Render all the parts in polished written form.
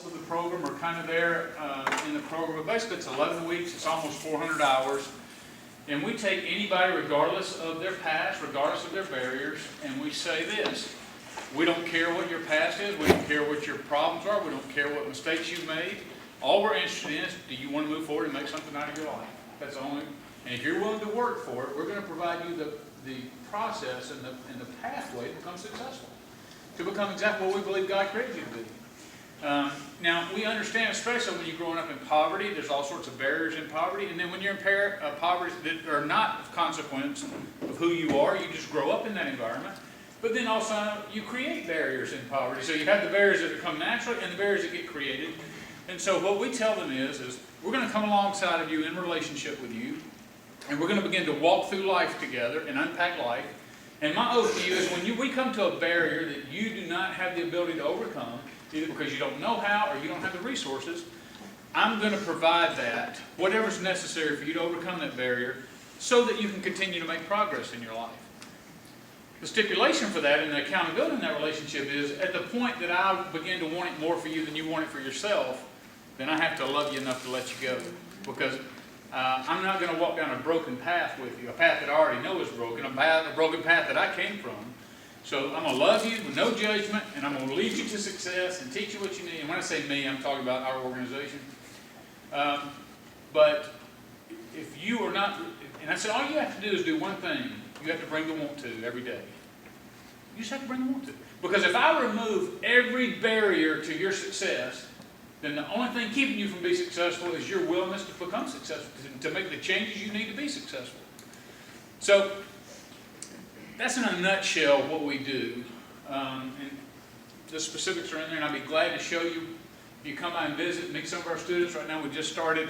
of the program are kind of there in the program, but basically it's 11 weeks, it's almost 400 hours, and we take anybody regardless of their past, regardless of their barriers, and we say this: we don't care what your past is, we don't care what your problems are, we don't care what mistakes you've made. All we're interested in is, do you want to move forward and make something out of your life? That's the only. And if you're willing to work for it, we're going to provide you the process and the pathway to become successful, to become exactly what we believe God created you to be. Now, we understand, especially when you're growing up in poverty, there's all sorts of barriers in poverty, and then when you're in poverty that are not of consequence of who you are, you just grow up in that environment. But then also, you create barriers in poverty. So you have the barriers that come naturally and the barriers that get created. And so what we tell them is we're going to come alongside of you in relationship with you, and we're going to begin to walk through life together and unpack life. And my oath to you is when we come to a barrier that you do not have the ability to overcome, either because you don't know how or you don't have the resources, I'm going to provide that, whatever's necessary for you to overcome that barrier, so that you can continue to make progress in your life. The stipulation for that and the accountability in that relationship is, at the point that I begin to want it more for you than you want it for yourself, then I have to love you enough to let you go. Because I'm not going to walk down a broken path with you, a path that I already know is broken, a broken path that I came from. So I'm going to love you with no judgment, and I'm going to lead you to success and teach you what you need. And when I say me, I'm talking about our organization. But if you are not, and I said, all you have to do is do one thing. You have to bring the want to every day. You just have to bring the want to. Because if I remove every barrier to your success, then the only thing keeping you from being successful is your willingness to become successful, to make the changes you need to be successful. So that's in a nutshell what we do. And the specifics are in there, and I'd be glad to show you. If you come by and visit, meet some of our students. Right now we just started.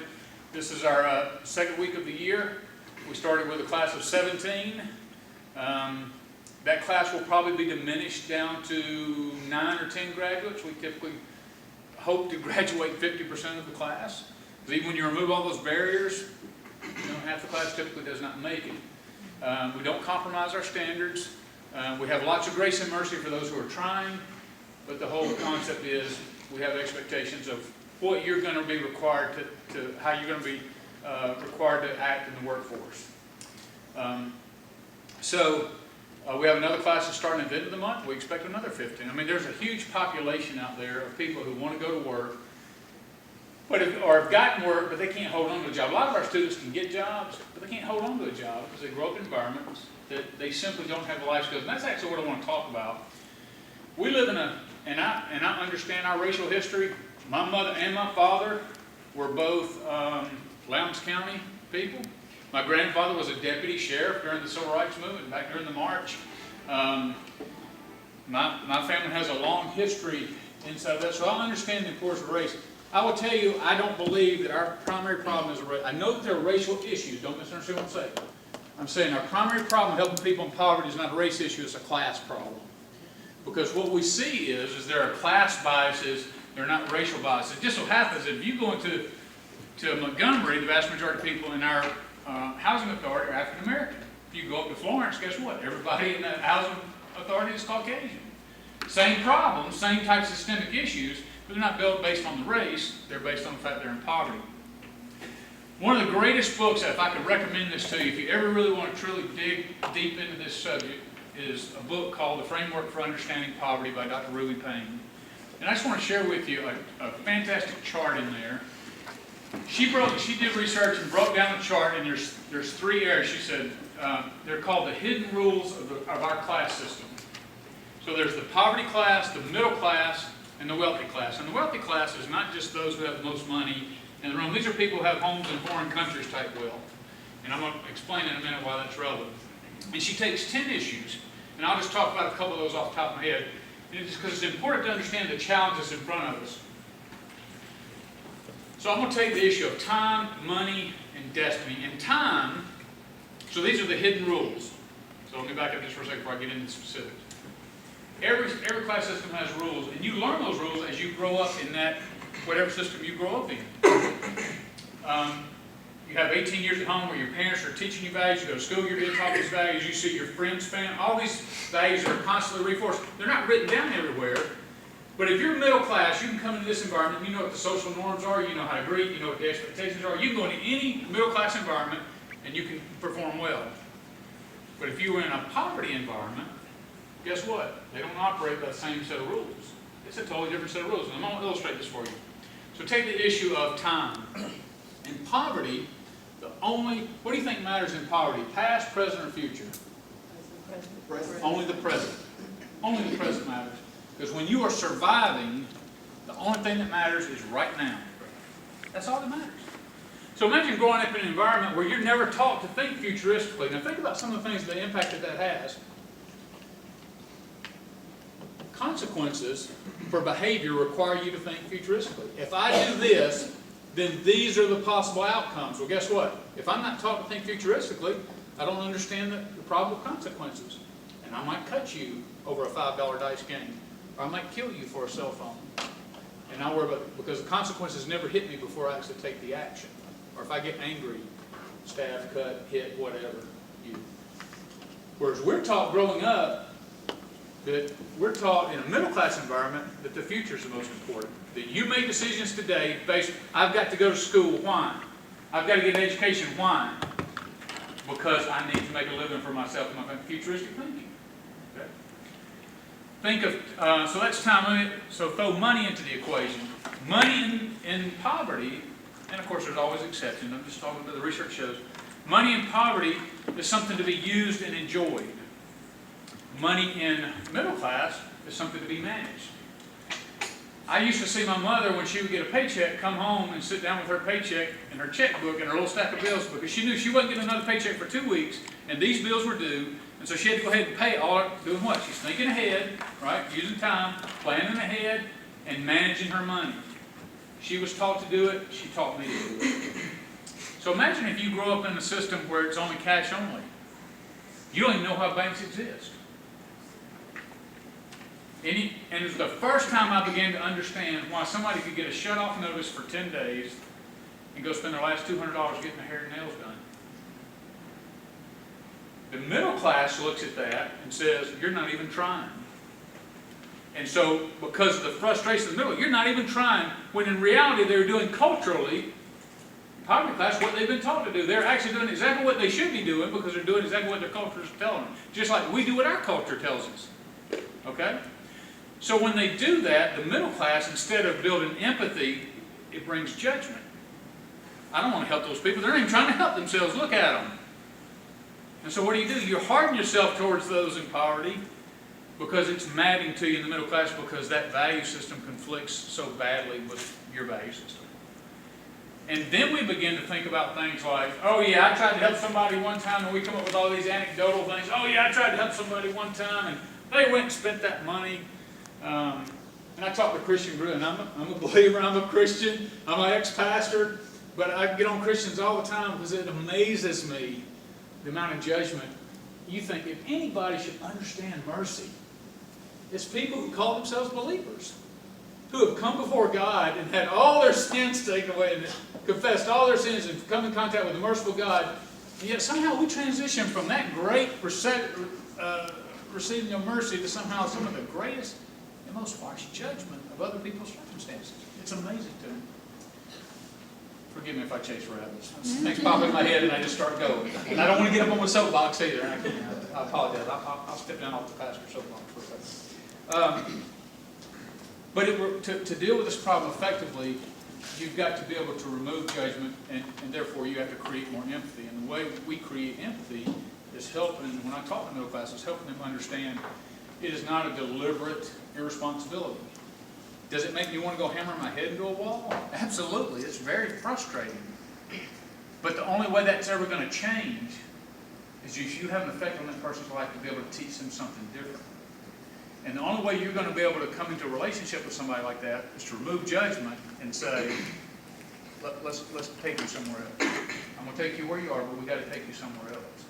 This is our second week of the year. We started with a class of 17. That class will probably be diminished down to 9 or 10 graduates. We typically hope to graduate 50% of the class. Because even when you remove all those barriers, half the class typically does not make it. We don't compromise our standards. We have lots of grace and mercy for those who are trying, but the whole concept is we have expectations of what you're going to be required to how you're going to be required to act in the workforce. We have another class that's starting at the end of the month. We expect another 15. I mean, there's a huge population out there of people who want to go to work, or have gotten work, but they can't hold on to a job. A lot of our students can get jobs, but they can't hold on to a job because they grow up in environments that they simply don't have the life skills. And that's actually what I want to talk about. We live in and I understand our racial history. My mother and my father were both Lowndes County people. My grandfather was a deputy sheriff during the Civil Rights Movement, back during the March. My family has a long history inside of that, so I understand the importance of race. I will tell you, I don't believe that our primary problem is race. I know that there are racial issues. Don't misunderstand what I'm saying. I'm saying our primary problem helping people in poverty is not a race issue, it's a class problem. Because what we see is there are class biases, they're not racial biases. It just so happens that if you go into Montgomery, the vast majority of people in our housing authority are African American. If you go up to Florence, guess what? Everybody in that housing authority is Caucasian. Same problems, same types of systemic issues, but they're not built based on the race, they're based on the fact they're in poverty. One of the greatest books, if I could recommend this to you, if you ever really want to truly dig deep into this subject, is a book called The Framework for Understanding Poverty by Dr. Ruby Payne. And I just want to share with you a fantastic chart in there. She did research and broke down the chart, and there's three areas. She said they're called the hidden rules of our class system. So there's the poverty class, the middle class, and the wealthy class. And the wealthy class is not just those who have the most money in the room. These are people who have homes in foreign countries type wealth. And I'm going to explain in a minute why that's relevant. And she takes 10 issues, and I'll just talk about a couple of those off the top of my head, because it's important to understand the challenges in front of us. So I'm going to take the issue of time, money, and destiny. And time, so these are the hidden rules. So let me back up just for a second before I get into the specifics. Every class system has rules, and you learn those rules as you grow up in that, whatever system you grow up in. You have 18 years at home where your parents are teaching you values, you go to school, you're being taught these values, you see your friends, family, all these values are constantly reinforced. They're not written down everywhere, But if you're middle class, you can come into this environment, you know what the social norms are, you know how to greet, you know what the expectations are. You can go into any middle class environment and you can perform well. But if you were in a poverty environment, guess what? They don't operate by the same set of rules. It's a totally different set of rules. And I'm going to illustrate this for you. So take the issue of time. In poverty, what do you think matters in poverty? Past, present, or future? Present. Only the present. Only the present matters. Because when you are surviving, the only thing that matters is right now. That's all that matters. So imagine growing up in an environment where you're never taught to think futuristically. Now think about some of the things, the impact that has. Consequences for behavior require you to think futuristically. If I do this, then these are the possible outcomes. Well, guess what? If I'm not taught to think futuristically, I don't understand the probable consequences. And I might cut you over a $5 dice game. Or I might kill you for a cell phone. And I worry about it because the consequences never hit me before I actually take the action. Or if I get angry, stab, cut, hit, whatever. Whereas we're taught growing up, that we're taught in a middle class environment that the future is the most important. That you make decisions today based, I've got to go to school, why? I've got to get an education, why? Because I need to make a living for myself and my family. Futuristic thinking. Okay? Think of, so that's time. So throw money into the equation. Money in poverty, and of course there's always exceptions, I'm just talking about the research shows, money in poverty is something to be used and enjoyed. Money in middle class is something to be managed. I used to see my mother, when she would get a paycheck, come home and sit down with her paycheck and her checkbook and her little stack of bills because she knew she wasn't getting another paycheck for 2 weeks and these bills were due, and so she had to go ahead and pay all, doing what? She's thinking ahead, right? Using time, planning ahead, and managing her money. She was taught to do it, she taught me to do it. So imagine if you grow up in a system where it's only cash only. You don't even know how banks exist. And it's the first time I began to understand why somebody could get a shut-off notice for 10 days and go spend their last $200 getting their hair and nails done. The middle class looks at that and says, you're not even trying. And so, because of the frustration of the middle, you're not even trying, when in reality they're doing culturally, poverty class, what they've been taught to do. They're actually doing exactly what they should be doing because they're doing exactly what their culture is telling them. Just like we do what our culture tells us. Okay? So when they do that, the middle class, instead of building empathy, it brings judgment. I don't want to help those people. They're not even trying to help themselves. Look at them. And so what do? You harden yourself towards those in poverty because it's madding to you in the middle class because that value system conflicts so badly with your value system. And then we begin to think about things like, oh yeah, I tried to help somebody one time, and we come up with all these anecdotal things. Oh yeah, I tried to help somebody one time, and they went and spent that money. And I talk to Christian group, and I'm a believer, I'm a Christian, I'm an ex-pastor, but I get on Christians all the time because it amazes me the amount of judgment. You think if anybody should understand mercy, it's people who call themselves believers, who have come before God and had all their sins taken away and confessed all their sins and come in contact with the merciful God. And yet somehow we transition from that great receiving of mercy to somehow some of the greatest and most harsh judgment of other people's circumstances. It's amazing to me. Forgive me if I chase rabbits. Things pop in my head and I just start going. And I don't want to get up on my soapbox either. I apologize. I'll step down off the pastor's soapbox for a second. But to deal with this problem effectively, you've got to be able to remove judgment, and therefore you have to create more empathy. And the way we create empathy is helping, when I talk to middle class, is helping them understand it is not a deliberate irresponsibility. Does it make me want to go hammer my head into a wall? Absolutely. It's very frustrating. But the only way that's ever going to change is if you have an effect on that person's life to be able to teach them something different. And the only way you're going to be able to come into a relationship with somebody like that is to remove judgment and say, let's take you somewhere else. I'm going to take you where you are, but we've got to take you somewhere else.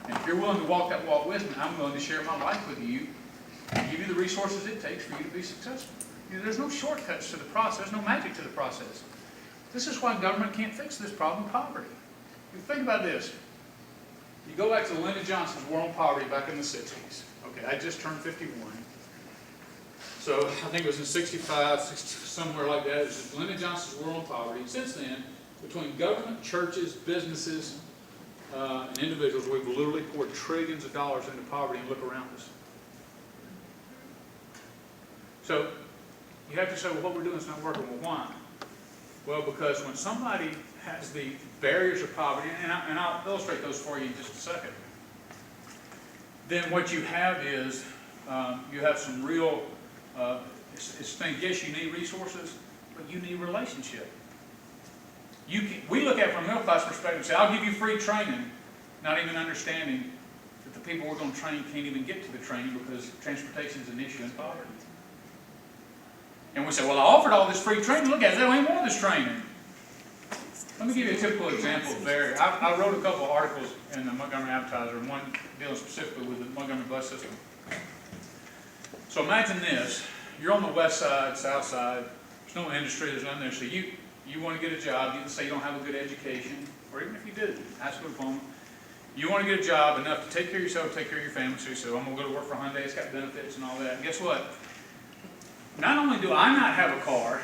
And if you're willing to walk that walk with me, I'm willing to share my life with you and give you the resources it takes for you to be successful. There's no shortcuts to the process, no magic to the process. This is why government can't fix this problem of poverty. You think about this. You go back to Lyndon Johnson's War on Poverty back in the 60s. Okay, I just turned 51. So I think it was in 65, 60, somewhere like that. It was Lyndon Johnson's War on Poverty. Since then, between government, churches, businesses, and individuals, we've literally poured trillions of dollars into poverty, and look around us. So you have to say, well, what we're doing is not working. Well, why? Well, because when somebody has the barriers of poverty, and I'll illustrate those for you in just a second, then what you have is you have some real it's things. Yes, you need resources, but you need relationship. We look at it from a middle class perspective and say, I'll give you free training, not even understanding that the people we're going to train can't even get to the training because transportation is an issue in poverty. And we say, well, I offered all this free training. Look at it, they don't even want this training. Let me give you a typical example of barrier. I wrote a couple of articles in the Montgomery Advertiser, one dealing specifically with the Montgomery bus system. So imagine this. You're on the west side, south side. There's no industry, there's nothing there. So you want to get a job. You can say you don't have a good education, or even if you do, high school diploma. You want to get a job enough to take care of yourself, take care of your family. So you say, well, I'm going to go to work for Hyundai. It's got benefits and all that. And guess what? Not only do I not have a car,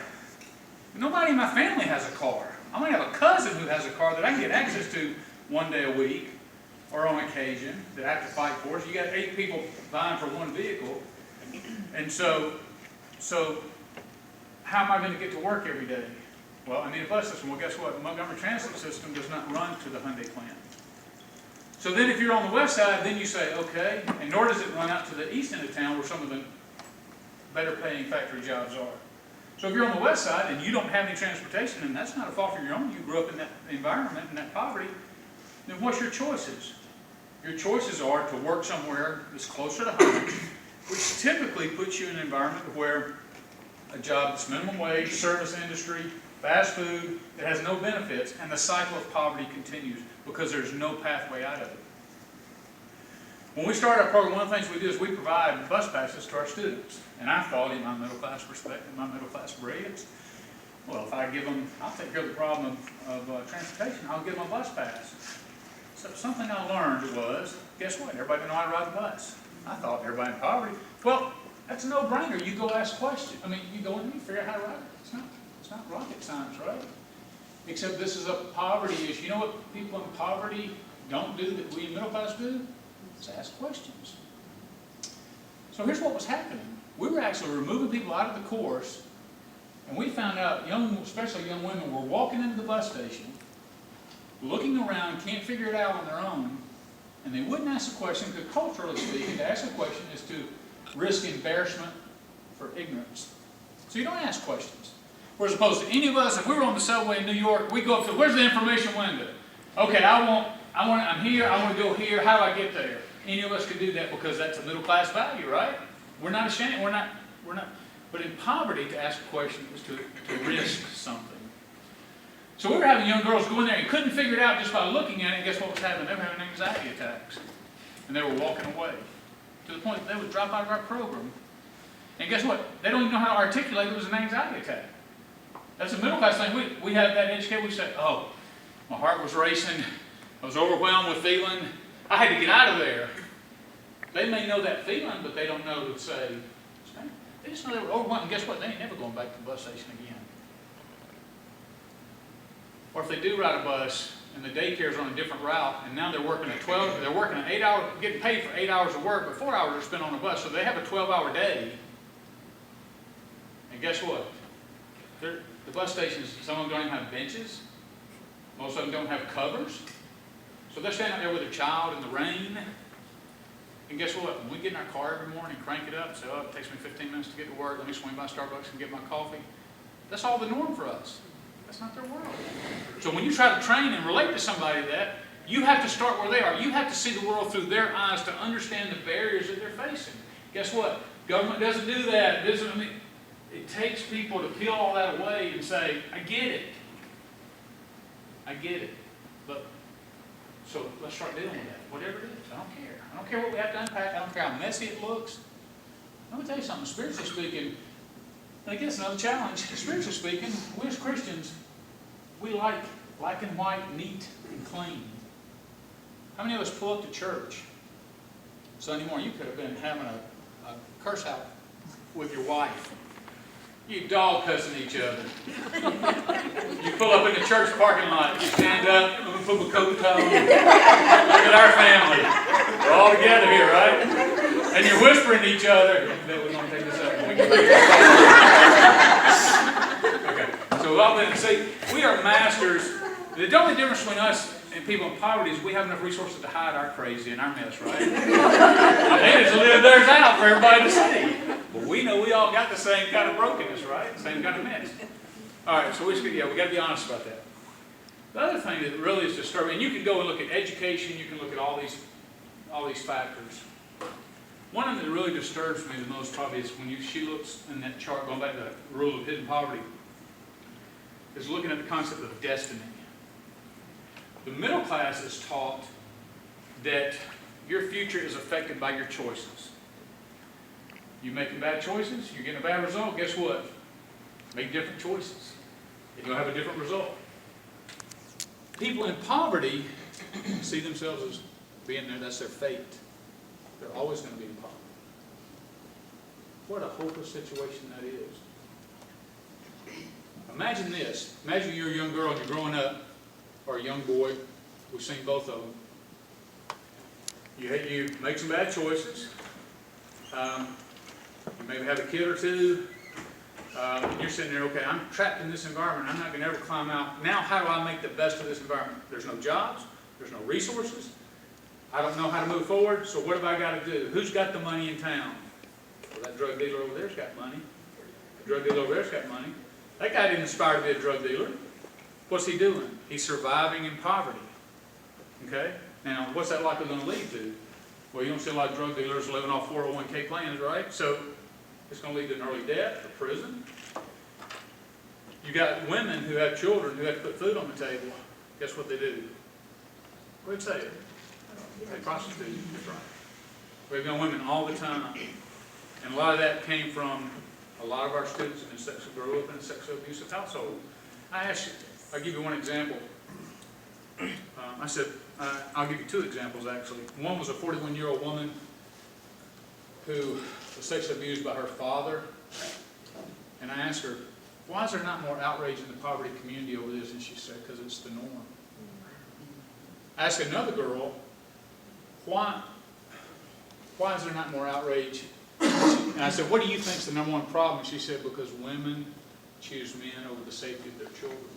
nobody in my family has a car. I might have a cousin who has a car that I can get access to one day a week or on occasion that I have to fight for. So you got 8 people vying for one vehicle. And so how am I going to get to work every day? Well, I need a bus system. Well, guess what? The Montgomery Transit System does not run to the Hyundai plant. So then if you're on the west side, then you say, okay, and nor does it run out to the east end of town where some of the better paying factory jobs are. So if you're on the west side and you don't have any transportation, and that's not a fault of your own, you grew up in that environment, in that poverty, then what's your choices? Your choices are to work somewhere that's closer to home, which typically puts you in an environment where a job that's minimum wage, service industry, fast food, that has no benefits, and the cycle of poverty continues because there's no pathway out of it. When we start our program, one of the things we do is we provide bus passes to our students. And I thought, in my middle class perspective, my middle class brilliance, well, if I give them, I'll take care of the problem of transportation, I'll give them a bus pass. So something I learned was, guess what? Everybody know how to ride the bus. I thought everybody in poverty. Well, that's a no-brainer. You go ask questions. I mean, you go in and you figure out how to ride it. It's not rocket science, right? Except this is a poverty issue. You know what people in poverty don't do that we in middle class do? It's ask questions. So here's what was happening. We were actually removing people out of the course, and we found out especially young women were walking into the bus station, looking around, can't figure it out on their own, and they wouldn't ask a question because culturally speaking, to ask a question is to risk embarrassment for ignorance. So you don't ask questions. Whereas opposed to any of us, if we were on the subway in New York, we go up to, where's the information window? Okay, I'm here, I want to go here, how do I get there? Any of us could do that because that's a middle class value, right? We're not ashamed, we're not, but in poverty, to ask a question is to risk something. So we were having young girls go in there and couldn't figure it out just by looking at it, and guess what was happening? They were having anxiety attacks. And they were walking away. To the point that they would drop out of our program. And guess what? They don't even know how to articulate it was an anxiety attack. That's a middle class thing. We have that educated. We say, oh, my heart was racing. I was overwhelmed with feeling. I had to get out of there. They may know that feeling, but they don't know to say, they just know they were overwhelmed. And guess what? They ain't never going back to the bus station again. Or if they do ride a bus and the daycare's on a different route, and now they're working an 8 hour, getting paid for 8 hours of work, but 4 hours are spent on the bus, so they have a 12-hour day. And guess what? The bus stations, some of them don't even have benches. Most of them don't have covers. So they're standing out there with their child in the rain. And guess what? When we get in our car every morning and crank it up and say, oh, it takes me 15 minutes to get to work, let me swing by Starbucks and get my coffee. That's all the norm for us. That's not their world. So when you try to train and relate to somebody that, you have to start where they are. You have to see the world through their eyes to understand the barriers that they're facing. Guess what? Government doesn't do that. It takes people to peel all that away and say, I get it. I get it. But, so let's start dealing with that. Whatever it is, I don't care. I don't care what we have to unpack. I don't care how messy it looks. Let me tell you something. Spiritually speaking, and again, it's another challenge. Spiritually speaking, we as Christians, we like black and white, neat and clean. How many of us pull up to church Sunday morning? You could have been having a curse out with your wife. You dog cussing each other. You pull up in the church parking lot. You stand up, I'm gonna put my coat on. Look at our family. We're all together here, right? And you're whispering to each other. We're gonna take this up. Okay. So all that, see, we are masters. The only difference between us and people in poverty is we have enough resources to hide our crazy and our mess, right? They just live theirs out for everybody to see. But we know we all got the same kind of brokenness, right? Same kind of mess. All right, so we got to be honest about that. The other thing that really is disturbing, and you can go and look at education, you can look at all these factors. One of them that really disturbs me the most probably is when she looks in that chart, going back to the rule of hidden poverty, is looking at the concept of destiny. The middle class is taught that your future is affected by your choices. You making bad choices, you're getting a bad result, guess what? Make different choices, and you'll have a different result. People in poverty see themselves as being there, that's their fate. They're always going to be in poverty. What a hopeless situation that is. Imagine this. Imagine you're a young girl and you're growing up, or a young boy. We've seen both of them. You make some bad choices. You maybe have a kid or two. And you're sitting there, okay, I'm trapped in this environment. I'm not going to ever climb out. Now how do I make the best of this environment? There's no jobs. There's no resources. I don't know how to move forward, so what have I got to do? Who's got the money in town? Well, that drug dealer over there's got money. The drug dealer over there's got money. That guy didn't aspire to be a drug dealer. What's he doing? He's surviving in poverty. Okay? Now, what's that likely going to lead to? Well, you don't see a lot of drug dealers living off 401k plans, right? So it's going to lead to an early death or prison. You got women who have children who have to put food on the table. Guess what they do? Go ahead and say it. They prostitute. That's right. We've got women all the time. And a lot of that came from a lot of our students grew up in a sexually abusive household. I'll give you one example. I said, I'll give you two examples actually. One was a 41-year-old woman who was sexually abused by her father. And I asked her, why is there not more outrage in the poverty community over this? And she said, because it's the norm. I asked another girl, why is there not more outrage? And I said, what do you think is the number one problem? And she said, because women choose men over the safety of their children.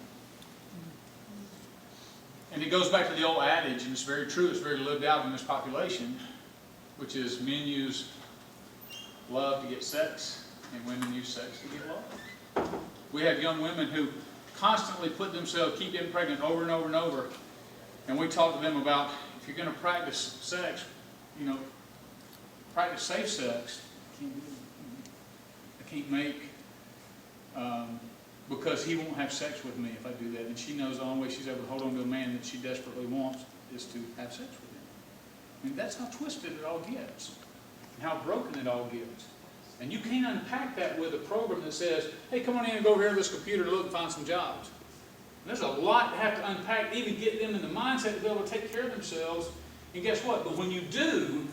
And it goes back to the old adage, and it's very true, it's very lived out in this population, which is men use love to get sex, and women use sex to get love. We have young women who constantly put themselves, keep getting pregnant over and over and over, and we talk to them about, if you're going to practice sex, practice safe sex. I can't make, because he won't have sex with me if I do that. And she knows the only way she's able to hold on to a man that she desperately wants is to have sex with him. I mean, that's how twisted it all gets, and how broken it all gets. And you can't unpack that with a program that says, hey, come on in and go over here to this computer and look and find some jobs. And there's a lot to have to unpack to even get them in the mindset to be able to take care of themselves. And guess what? But when you do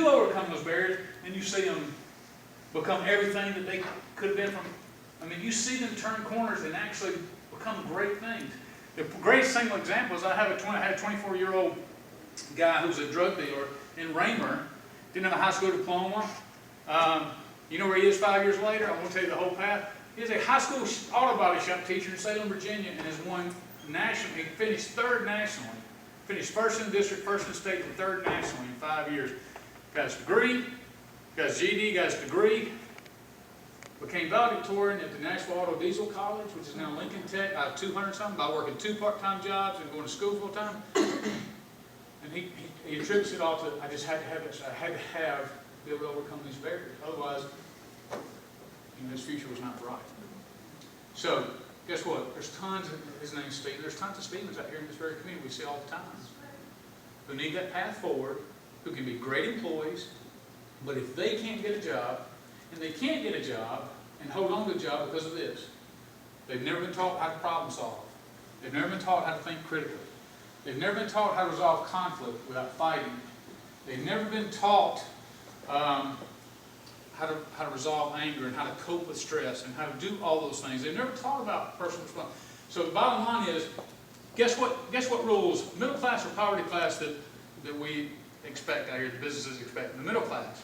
overcome those barriers, and you see them become everything that they could have been from, you see them turn corners and actually become great things. The greatest single example is I had a 24-year-old guy who was a drug dealer in Raymer, didn't have a high school diploma. You know where he is 5 years later? I won't tell you the whole path. He's a high school auto body shop teacher in Salem, Virginia, and has won nationally. He finished third nationally. Finished first in the district, first in the state, and third nationally in 5 years. Got his degree, got his GED, got his degree. Became valedictorian at the Nashville Auto Diesel College, which is now Lincoln Tech. I have 200-something by working 2 part-time jobs and going to school full-time. And he attributes it all to, I just had to have this. I had to be able to overcome these barriers. Otherwise, his future was not bright. So, guess what? There's tons his name's Steve. There's tons of Stevens out here in this very community we see all the time who need that path forward, who can be great employees, but if they can't get a job, and they can't get a job and hold on to a job because of this, they've never been taught how to problem solve. They've never been taught how to think critically. They've never been taught how to resolve conflict without fighting. They've never been taught how how to resolve anger and how to cope with stress and how to do all those things. They've never taught about personal responsibility. So the bottom line is, guess what rules middle class or poverty class that we expect out here, the businesses expect? The middle class